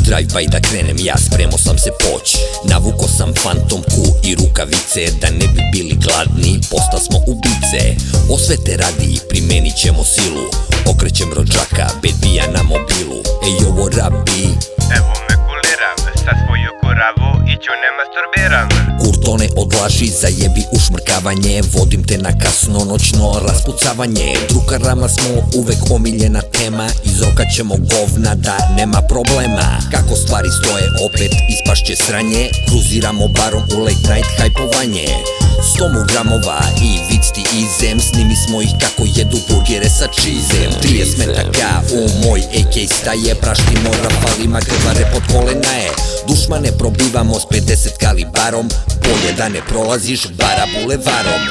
drive-by da krenem ja, spremao sam se poć. Navuko sam fantomku i rukavice, da ne bi bili gladni, posta smo ubice. Osvete radi, primenit ćemo silu, okrećem rođaka, bedija na mobilu. Ej, ovo rabi, evo me kuliram, sa svoju kuravu iću ne masturbiram. Kurtone odlaži, zajebi ušmrkavanje, vodim te na kasno noćno raspucavanje. Drukarama smo uvek omiljena tema, izrokat ćemo govna da nema problema. Kako stvari stoje opet ispašće sranje, kruziramo barom u late night hajpovanje. 100 gramova i victi izem, snimi smo ih kako jedu burgere sa čizem. 30 metaka u moj AK staje, praštimo rafalima, krvare pod kolena je. Dušmane probivamo s 50 kalibarom, bolje da ne prolaziš bara bulevarom.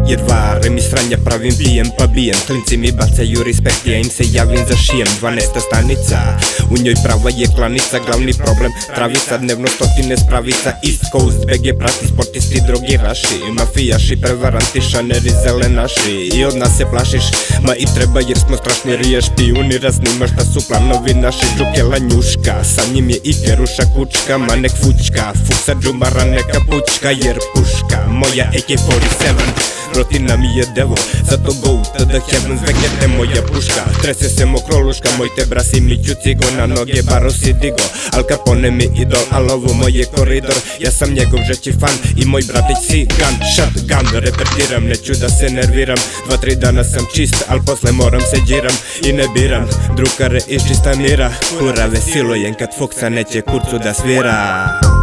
Jer varem i sranja pravim pijem pa bijem. Klinci mi bacaju respekt, ja im se javim za šijem. 12. stanica, u njoj prava je klanica. Glavni problem, travica, dnevno stotine spravica. East Coast, BG prati, sportisti, drogiraši, mafijaši, prevaranti, šaneri, zelenaši. I od nas se plašiš, ma i treba jer smo strašni rije špijuni. Raznima šta su planovi naši, džukela njuška. Sa njim je i keruša kučka, ma nek fučka. Fuksa džumara neka pučka, jer puška moja AK-47 rotina mi je devo, zato go to the heavens, vekete moja puška. Trese se mokroluška, moj te brasi mi ću cigo, na noge baro si digo. Al Capone mi idol, al ovo moj je koridor, ja sam njegov žeći fan i moj bratić si gun, shotgun. Repetiram, neću da se nerviram, 2-3 dana sam čist, al posle moram se džiram i ne biram drukare iz čista mira. Kurave silujem kad Foksa neće kurcu da svira.